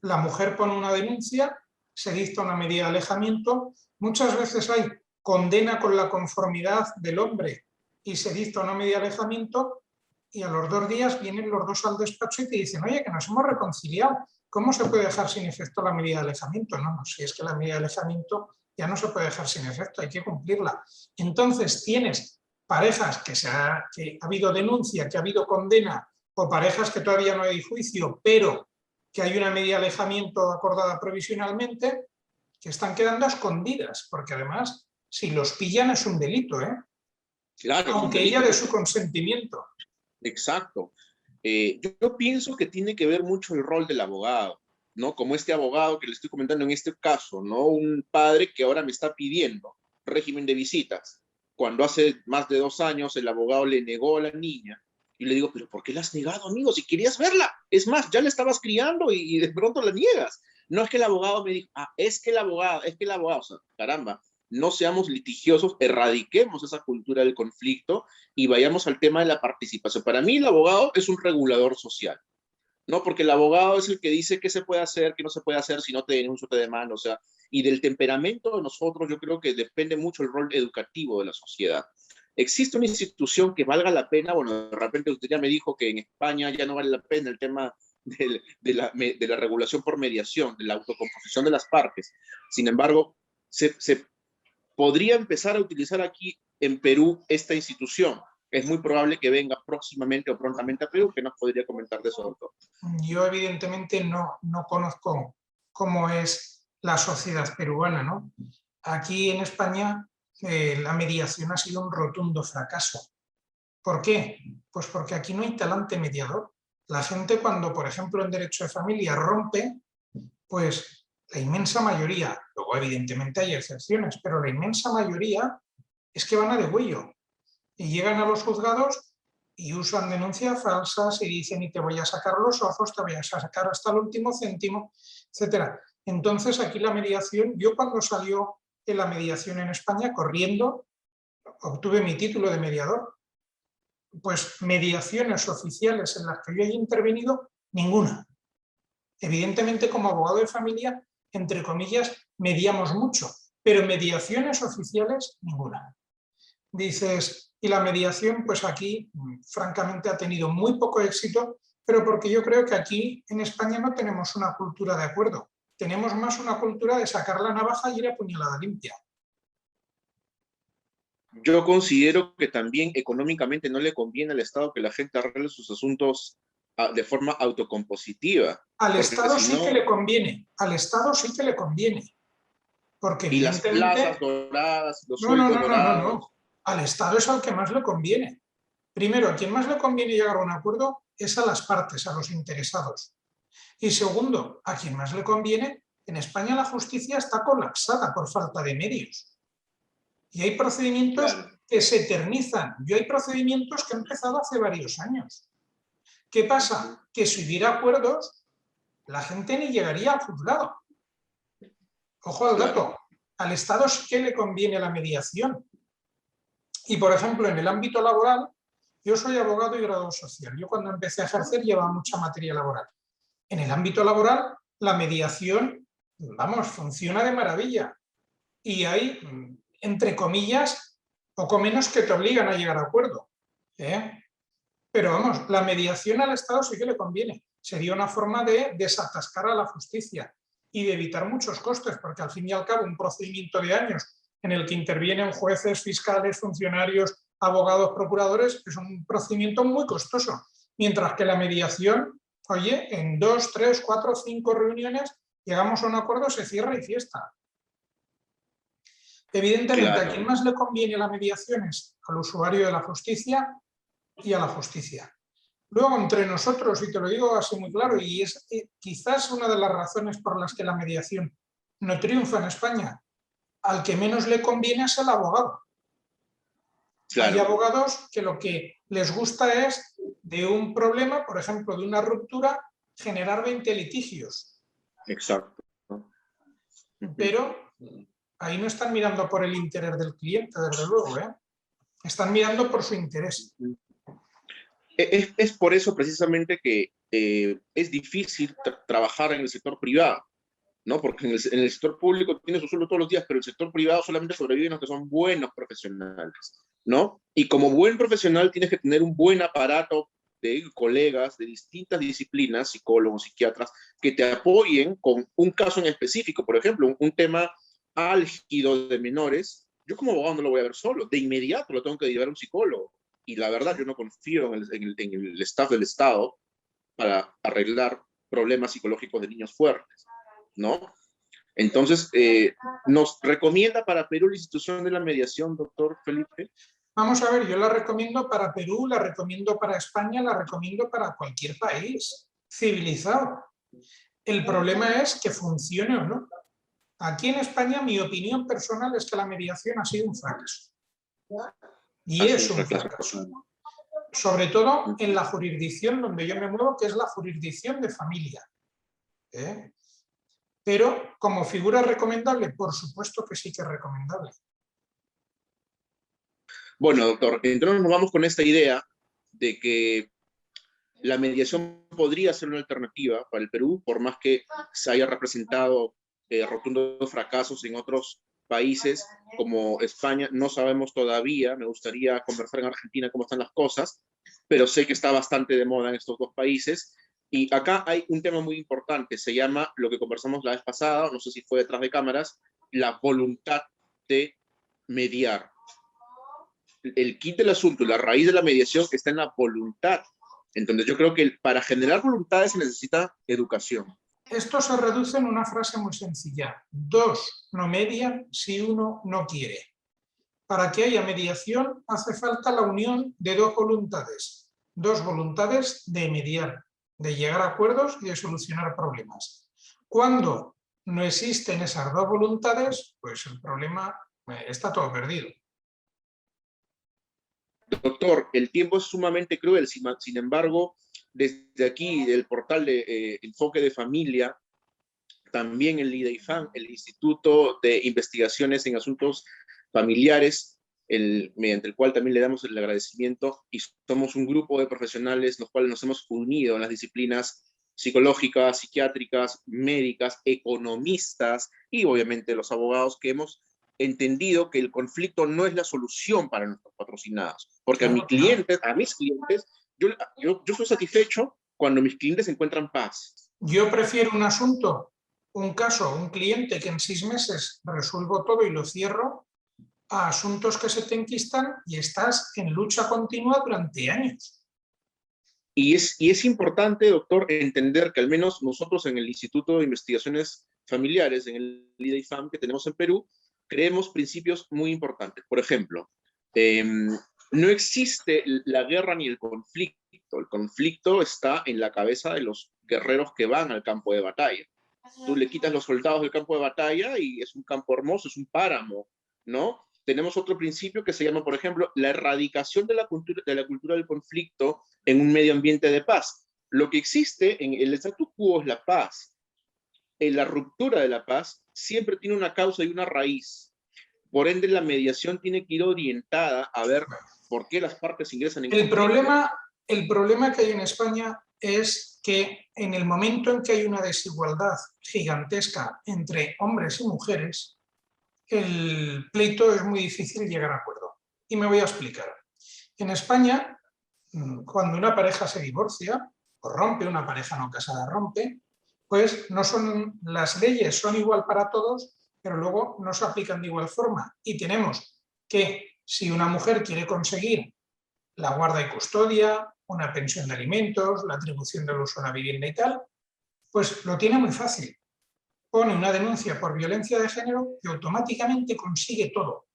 La mujer pone una denuncia, se dicta una medida de alejamiento, muchas veces hay condena con la conformidad del hombre y se dicta una medida de alejamiento y a los 2 días vienen los dos al despacho y te dicen, oye, que nos hemos reconciliado, ¿cómo se puede dejar sin efecto la medida de alejamiento? No, no, si es que la medida de alejamiento ya no se puede dejar sin efecto, hay que cumplirla. Entonces tienes parejas que ha habido denuncia, que ha habido condena, o parejas que todavía no hay juicio, pero que hay una medida de alejamiento acordada provisionalmente, que están quedando escondidas, porque además, si los pillan es un delito, Claro, es un aunque ella delito. dé su consentimiento. Exacto. Yo pienso que tiene que ver mucho el rol del abogado, ¿no? Como este abogado que le estoy comentando en este caso, ¿no? Un padre que ahora me está pidiendo régimen de visitas, cuando hace más de 2 años el abogado le negó a la niña. Y le digo, pero ¿por qué la has negado, amigo? Si querías verla. Es más, ya la estabas criando y de pronto la niegas. No es que el abogado me dijo, ah, es que el abogado, o sea, caramba, no seamos litigiosos, erradiquemos esa cultura del conflicto y vayamos al tema de la participación. Para mí el abogado es un regulador social, ¿no? Porque el abogado es el que dice qué se puede hacer, qué no se puede hacer si no te denuncio, te demanda, o sea, y del temperamento de nosotros yo creo que depende mucho el rol educativo de la sociedad. ¿Existe una institución que valga la pena? Bueno, de repente usted ya me dijo que en España ya no vale la pena el tema de la regulación por mediación, de la autocomposición de las partes. Sin embargo, se podría empezar a utilizar aquí en Perú esta institución. Es muy probable que venga próximamente o prontamente a Perú. ¿Qué nos podría comentar de eso, doctor? Yo evidentemente no conozco cómo es la sociedad peruana, ¿no? Aquí en España la mediación ha sido un rotundo fracaso. ¿Por qué? Pues porque aquí no hay talante mediador. La gente cuando, por ejemplo, en derecho de familia rompe, pues la inmensa mayoría, luego evidentemente hay excepciones, pero la inmensa mayoría es que van a degüello y llegan a los juzgados y usan denuncias falsas y dicen y te voy a sacar los ojos, te voy a sacar hasta el último céntimo, etcétera. Entonces aquí la mediación, yo cuando salió en la mediación en España corriendo, obtuve mi título de mediador, pues mediaciones oficiales en las que yo haya intervenido, ninguna. Evidentemente, como abogado de familia, entre comillas, mediamos mucho, pero mediaciones oficiales, ninguna. Dices, y la mediación, pues aquí, francamente, ha tenido muy poco éxito, pero porque yo creo que aquí en España no tenemos una cultura de acuerdo. Tenemos más una cultura de sacar la navaja y ir a puñalada limpia. Yo considero que también económicamente no le conviene al Estado que la gente arregle sus asuntos de forma autocompositiva. Al Porque Estado si sí que no, le conviene, al Estado sí que le conviene, porque y las plazas evidentemente... doradas, los No, no, sueldos no, no, no, dorados. no. Al Estado es al que más le conviene. Primero, a quien más le conviene llegar a un acuerdo es a las partes, a los interesados. Y segundo, a quien más le conviene, en España la justicia está colapsada por falta de medios. Y hay procedimientos Claro. que se eternizan. Yo hay procedimientos que he empezado hace varios años. ¿Qué pasa? Que si hubiera acuerdos, la gente ni llegaría al juzgado. Ojo al Claro. dato. Al Estado sí que le conviene la mediación. Y, por ejemplo, en el ámbito laboral, yo soy abogado y graduado social. Yo cuando empecé a ejercer llevaba mucha materia laboral. En el ámbito laboral, la mediación, vamos, funciona de maravilla. Y hay, entre comillas, poco menos que te obligan a llegar a acuerdo. Pero vamos, la mediación al Estado sí que le conviene. Sería una forma de desatascar a la justicia y de evitar muchos costes, porque al fin y al cabo un procedimiento de años en el que intervienen jueces, fiscales, funcionarios, abogados, procuradores, es un procedimiento muy costoso. Mientras que la mediación, oye, en 2, 3, 4, 5 reuniones llegamos a un acuerdo, se cierra y fiesta. Evidentemente, a quien más le conviene la mediación es al usuario de la justicia y a la justicia. Luego, entre nosotros, y te lo digo así muy claro, y es quizás una de las razones por las que la mediación no triunfa en España, al que menos le conviene es el abogado. Claro. Hay abogados que lo que les gusta es de un problema, por ejemplo, de una ruptura, generar 20 litigios. Exacto. Pero ahí no están mirando por el interés del cliente, desde luego, están mirando por su interés. Es por eso precisamente que es difícil trabajar en el sector privado, ¿no? Porque en el sector público tienes su sueldo todos los días, pero el sector privado solamente sobreviven los que son buenos profesionales, ¿no? Y como buen profesional tienes que tener un buen aparato de colegas de distintas disciplinas, psicólogos, psiquiatras, que te apoyen con un caso en específico. Por ejemplo, un tema álgido de menores, yo como abogado no lo voy a ver solo, de inmediato lo tengo que llevar a un psicólogo. Y la verdad, yo no confío en el staff del Estado para arreglar problemas psicológicos de niños fuertes, ¿no? Entonces, ¿nos recomienda para Perú la institución de la mediación, doctor Felipe? Vamos a ver, yo la recomiendo para Perú, la recomiendo para España, la recomiendo para cualquier país civilizado. El problema es que funcione o no. Aquí en España, mi opinión personal es que la mediación ha sido un fracaso. Y es un fracaso. Sobre todo en la jurisdicción donde yo me muevo, que es la jurisdicción de familia. Pero como figura recomendable, por supuesto que sí que es recomendable. Bueno, doctor, entonces nos vamos con esta idea de que la mediación podría ser una alternativa para el Perú, por más que se haya representado rotundos fracasos en otros países como España. No sabemos todavía, me gustaría conversar en Argentina cómo están las cosas, pero sé que está bastante de moda en estos dos países. Y acá hay un tema muy importante, se llama, lo que conversamos la vez pasada, no sé si fue detrás de cámaras, la voluntad de mediar. El kit del asunto, la raíz de la mediación está en la voluntad. Entonces yo creo que para generar voluntades se necesita educación. Esto se reduce en una frase muy sencilla. 2 no median si 1 no quiere. Para que haya mediación hace falta la unión de 2 voluntades. 2 voluntades de mediar, de llegar a acuerdos y de solucionar problemas. Cuando no existen esas 2 voluntades, pues el problema está todo perdido. Doctor, el tiempo es sumamente cruel, sin embargo, desde aquí, del portal de Enfoque de Familia, también el IDEIFAM, el Instituto de Investigaciones en Asuntos Familiares, mediante el cual también le damos el agradecimiento, y somos un grupo de profesionales los cuales nos hemos unido en las disciplinas psicológicas, psiquiátricas, médicas, economistas y obviamente los abogados que hemos entendido que el conflicto no es la solución para nuestros patrocinados, porque a mis clientes, yo soy satisfecho cuando mis clientes encuentran paz. Yo prefiero un asunto, un caso, un cliente que en 6 meses resuelvo todo y lo cierro, a asuntos que se te enquistan y estás en lucha continua durante años. Y es importante, doctor, entender que al menos nosotros en el Instituto de Investigaciones Familiares, en el IDEIFAM que tenemos en Perú, creemos principios muy importantes. Por ejemplo, no existe la guerra ni el conflicto. El conflicto está en la cabeza de los guerreros que van al campo de batalla. Tú le quitas los soldados del campo de batalla y es un campo hermoso, es un páramo, ¿no? Tenemos otro principio que se llama, por ejemplo, la erradicación de la cultura del conflicto en un medio ambiente de paz. Lo que existe en el statu quo es la paz. En la ruptura de la paz siempre tiene una causa y una raíz. Por ende, la mediación tiene que ir orientada a ver por qué las partes ingresan en conflicto. El problema que hay en España es que en el momento en que hay una desigualdad gigantesca entre hombres y mujeres, el pleito es muy difícil llegar a acuerdo. Y me voy a explicar. En España, cuando una pareja se divorcia o rompe, una pareja no casada rompe, pues no son, las leyes son igual para todos, pero luego no se aplican de igual forma. Y tenemos que, si una mujer quiere conseguir la guarda y custodia, una pensión de alimentos, la atribución del uso de la vivienda y tal, pues lo tiene muy fácil. Pone una denuncia por violencia de género y automáticamente consigue todo.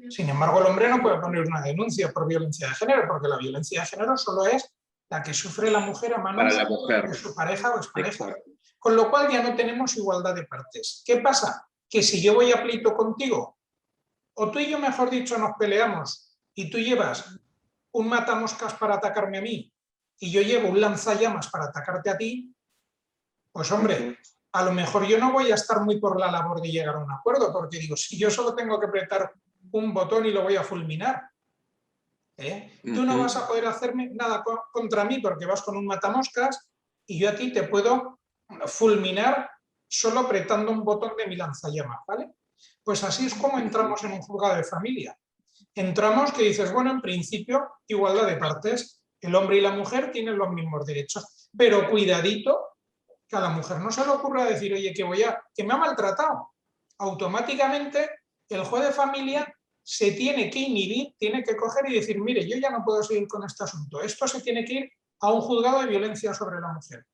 Sin embargo, el hombre no puede poner una denuncia por violencia de género, porque la violencia de género solo es la que sufre la mujer a manos de su pareja o expareja. Con lo cual ya no tenemos igualdad de partes. ¿Qué pasa? Que si yo voy a pleito contigo, o tú y yo, mejor dicho, nos peleamos y tú llevas un matamoscas para atacarme a mí y yo llevo un lanzallamas para atacarte a ti, pues hombre, a lo mejor yo no voy a estar muy por la labor de llegar a un acuerdo, porque digo, si yo solo tengo que apretar un botón y lo voy a fulminar, tú no vas a poder hacerme nada contra mí porque vas con un matamoscas y yo a ti te puedo fulminar solo apretando un botón de mi lanzallamas, ¿vale? Pues así es como entramos en un juzgado de familia. Entramos que dices, bueno, en principio, igualdad de partes, el hombre y la mujer tienen los mismos derechos, pero cuidadito, que a la mujer no se le ocurra decir, oye, que me ha maltratado. Automáticamente, el juez de familia se tiene que inhibir, tiene que coger y decir, mire, yo ya no puedo seguir con este asunto, esto se tiene que ir a un juzgado de violencia sobre la mujer.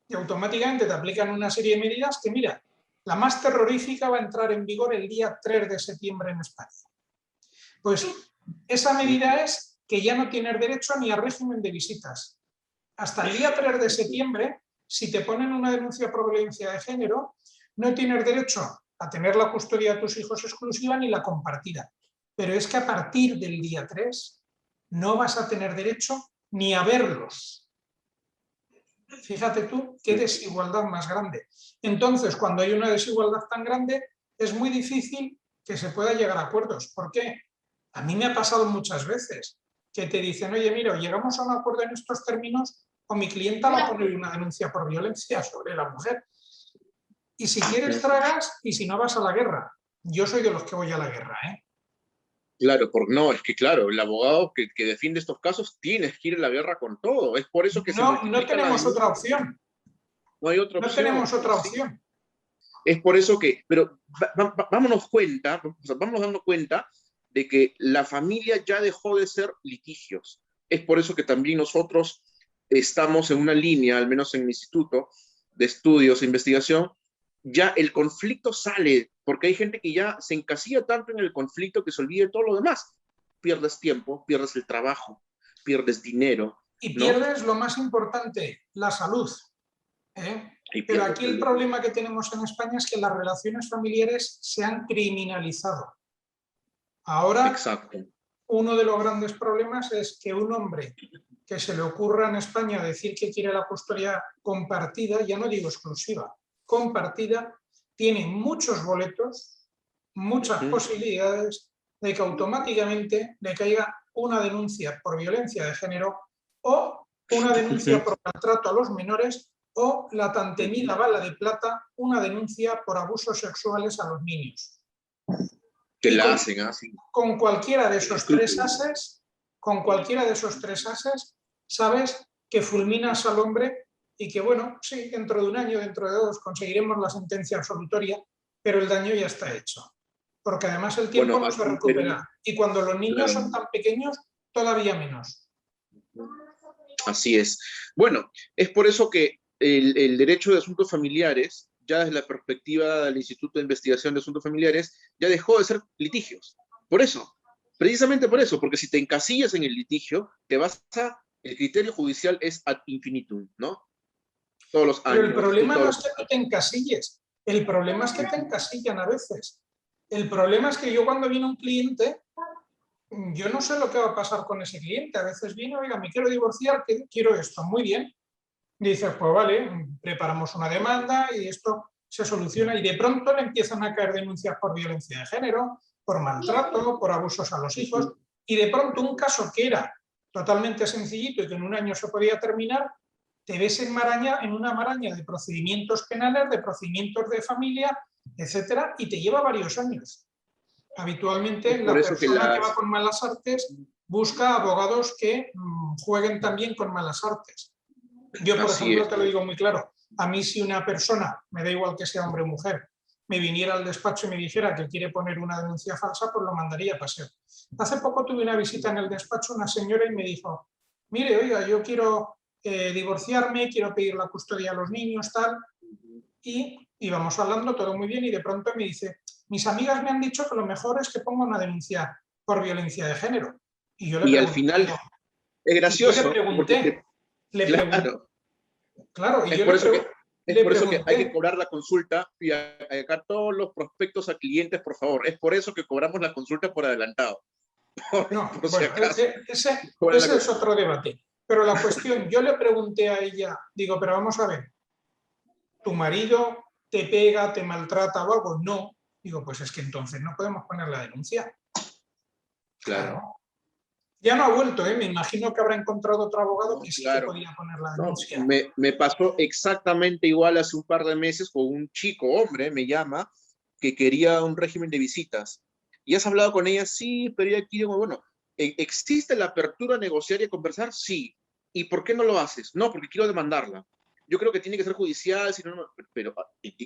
Y automáticamente te aplican una serie de medidas que, mira, la más terrorífica va a entrar en vigor el día 3 de septiembre en España. Pues esa medida es que ya no tienes derecho ni a régimen de visitas. Hasta el día 3 de septiembre, si te ponen una denuncia por violencia de género, no tienes derecho a tener la custodia de tus hijos exclusiva ni la compartida. Pero es que a partir del día 3 no vas a tener derecho ni a verlos. Fíjate tú qué desigualdad más grande. Entonces, cuando hay una desigualdad tan grande, es muy difícil que se pueda llegar a acuerdos. ¿Por qué? A mí me ha pasado muchas veces que te dicen, oye, mira, llegamos a un acuerdo en estos términos o mi clienta va a poner una denuncia por violencia sobre la mujer. Y si quieres tragas y si no vas a la guerra. Yo soy de los que voy a la guerra, ¿eh? Claro, porque no, es que claro, el abogado que defiende estos casos tienes que ir a la guerra con todo. Es por eso que se No, no multiplican las tenemos otra denuncias. opción. No hay otra No tenemos opción. otra Sí. opción. Es por eso que, pero vámonos cuenta, o sea, vámonos dando cuenta de que la familia ya dejó de ser litigios. Es por eso que también nosotros estamos en una línea, al menos en mi instituto de estudios e investigación, ya el conflicto sale, porque hay gente que ya se encasilla tanto en el conflicto que se olvida de todo lo demás. Pierdes tiempo, pierdes el trabajo, pierdes dinero, Y ¿no? pierdes lo más importante, la salud. ¿Eh? Y Pero pierdes aquí el el... problema que tenemos en España es que las relaciones familiares se han criminalizado. Ahora, Exacto. uno de los grandes problemas es que un hombre que se le ocurra en España decir que quiere la custodia compartida, ya no digo exclusiva, compartida, tiene muchos boletos, muchas posibilidades de que automáticamente le caiga una denuncia por violencia de género o una denuncia por maltrato a los menores o la tan temida bala de plata, una denuncia por abusos sexuales a los niños. Que Y la hacen así. con cualquiera de esos tres ases, sabes que fulminas al hombre y que, bueno, sí, dentro de un año, dentro de dos, conseguiremos la sentencia absolutoria, pero el daño ya está hecho. Porque además el tiempo Bueno, no se aquí en Perú, recupera. Y cuando los niños claro, son tan pequeños, todavía menos. así es. Bueno, es por eso que el derecho de asuntos familiares, ya desde la perspectiva del Instituto de Investigación de Asuntos Familiares, ya dejó de ser litigios. Por eso, precisamente por eso, porque si te encasillas en el litigio, te vas a, el criterio judicial es ad infinitum, ¿no? Todos los Pero el años y problema todos no los es que tú años. te encasilles, el problema es que te encasillan a veces. El problema es que yo cuando viene un cliente, yo no sé lo que va a pasar con ese cliente. A veces viene, oiga, me quiero divorciar, quiero esto. Muy bien. Dices, pues vale, preparamos una demanda y esto se soluciona. Y de pronto le empiezan a caer denuncias por violencia de género, por maltrato, por abusos a los hijos. Y de pronto un caso que era totalmente sencillito y que en un año se podía terminar, te ves en una maraña de procedimientos penales, de procedimientos de familia, etcétera, y te lleva varios años. Es Habitualmente por la eso que persona que va las... con malas artes busca abogados que jueguen también con malas artes. Yo, por Así ejemplo, es. te lo digo muy claro, a mí si una persona, me da igual que sea hombre o mujer, me viniera al despacho y me dijera que quiere poner una denuncia falsa, pues lo mandaría a paseo. Hace poco tuve una visita en el despacho, una señora, y me dijo, mire, oiga, yo quiero divorciarme, quiero pedir la custodia a los niños, tal, y íbamos hablando todo muy bien y de pronto me dice, mis amigas me han dicho que lo mejor es que ponga una denuncia por violencia de género. Y yo le Y al pregunté, final es y yo le gracioso, porque pregunté, le pregunté, claro, claro, y es yo por eso que es le por eso que hay que pregunté, cobrar la consulta y acá todos los prospectos a clientes, por favor. Es por eso que cobramos la consulta por adelantado, no, por si bueno, acaso. ese es otro debate. Pero la cuestión, yo le pregunté a ella, digo, pero vamos a ver, ¿tu marido te pega, te maltrata o algo? No. Digo, pues es que entonces no podemos poner la denuncia. Claro. Claro. Ya no ha vuelto, ¿eh? Me imagino que habrá encontrado otro abogado No, que sí que claro. podía poner la No, denuncia. me pasó exactamente igual hace un par de meses con un chico, hombre, me llama, que quería un régimen de visitas. ¿Y has hablado con ella? Sí, pero ella quiere, bueno, ¿existe la apertura a negociar y a conversar? Sí. ¿Y por qué no lo haces? No, porque quiero demandarla. Yo creo que tiene que ser judicial, si no, pero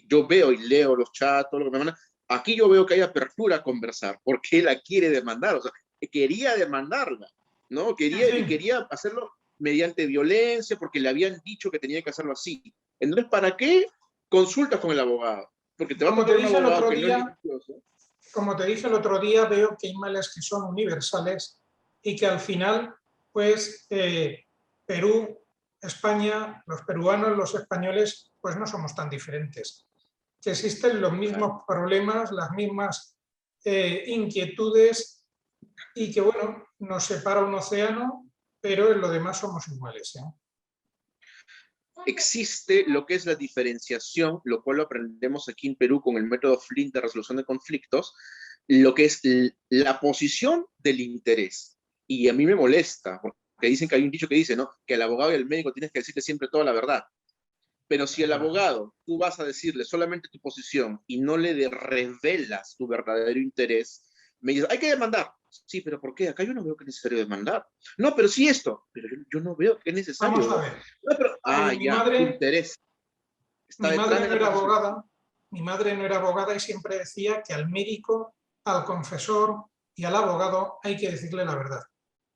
yo veo y leo los chats, todo lo que me mandan. Aquí yo veo que hay apertura a conversar, porque la quiere demandar, o sea, quería demandarla, ¿no? En fin, Quería hacerlo mediante violencia, porque le habían dicho que tenía que hacerlo así. Entonces, ¿para qué consultas con el abogado? Porque te va a como te tocar un dije el abogado otro que no es día, litigioso. veo que hay males que son universales y que al final, pues, Perú, España, los peruanos, los españoles, pues no somos tan diferentes. Que existen los Claro. mismos problemas, las mismas inquietudes y que, bueno, nos separa un océano, pero en lo demás somos iguales, ¿eh? Existe lo que es la diferenciación, lo cual lo aprendemos aquí en Perú con el método Flint de resolución de conflictos, lo que es la posición del interés. Y a mí me molesta, porque dicen que hay un dicho que dice, ¿no? Que al abogado y al médico tienes que decirle siempre toda la verdad. Pero si el abogado tú vas a decirle solamente tu posición y no le revelas tu verdadero interés, me dices, hay que demandar. Sí, pero ¿por qué? Acá yo no veo que es necesario demandar. No, pero sí esto. Pero yo no veo que es necesario. Vamos a ver. No, pero, Mi ya, tu madre, interés está mi detrás madre de no la era profesión. abogada, mi madre no era abogada y siempre decía que al médico, al confesor y al abogado hay que decirle la verdad.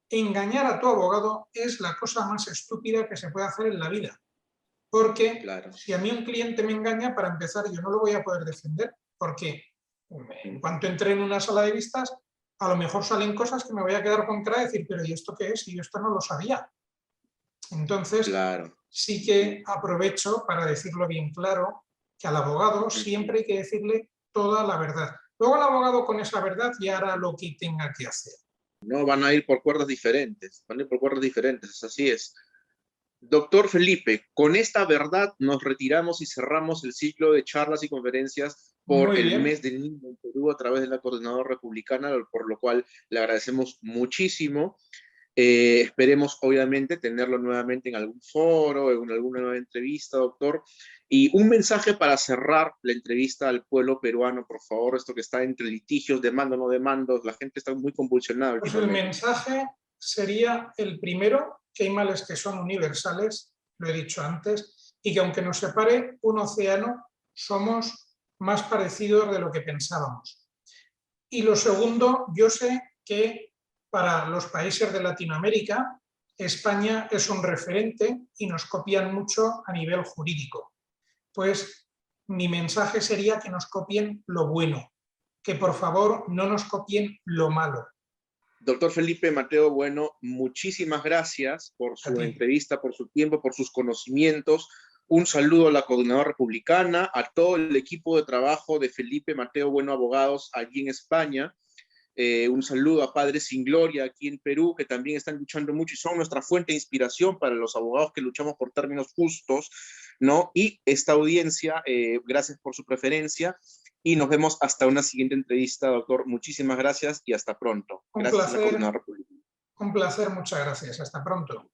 Engañar a tu abogado es la cosa más estúpida que se puede hacer en la vida. Porque Claro. si a mí un cliente me engaña, para empezar, yo no lo voy a poder defender, porque en cuanto entre en una sala de vistas, a lo mejor salen cosas que me voy a quedar con cara y decir, pero ¿y esto qué es? Y yo esto no lo sabía. Entonces, Claro. sí que aprovecho para decirlo bien claro, que al abogado siempre hay que decirle toda la verdad. Luego el abogado con esa verdad ya hará lo que tenga que hacer. No, van a ir por cuerdas diferentes. Van a ir por cuerdas diferentes, así es. Doctor Felipe, con esta verdad nos retiramos y cerramos el ciclo de charlas y conferencias por Muy el bien. mes del niño en Perú a través de la Coordinadora Republicana, por lo cual le agradecemos muchísimo. Esperemos, obviamente, tenerlo nuevamente en algún foro, en alguna nueva entrevista, doctor. Y un mensaje para cerrar la entrevista al pueblo peruano, por favor, esto que está entre litigios, demanda, no demandos, la gente está muy convulsionada Pues el últimamente. mensaje sería el primero, que hay males que son universales, lo he dicho antes, y que aunque nos separe un océano, somos más parecidos de lo que pensábamos. Y lo segundo, yo sé que para los países de Latinoamérica, España es un referente y nos copian mucho a nivel jurídico. Pues mi mensaje sería que nos copien lo bueno, que por favor no nos copien lo malo. Doctor Felipe Mateo Bueno, muchísimas gracias por A su ti. entrevista, por su tiempo, por sus conocimientos. Un saludo a la Coordinadora Republicana, a todo el equipo de trabajo de Felipe Mateo Bueno Abogados allí en España. Un saludo a Padres Sin Gloria aquí en Perú, que también están luchando mucho y son nuestra fuente de inspiración para los abogados que luchamos por términos justos, ¿no? Y esta audiencia, gracias por su preferencia y nos vemos hasta una siguiente entrevista, doctor. Muchísimas gracias y hasta pronto. Gracias a la Coordinadora Republicana. Un placer, muchas gracias. Hasta pronto.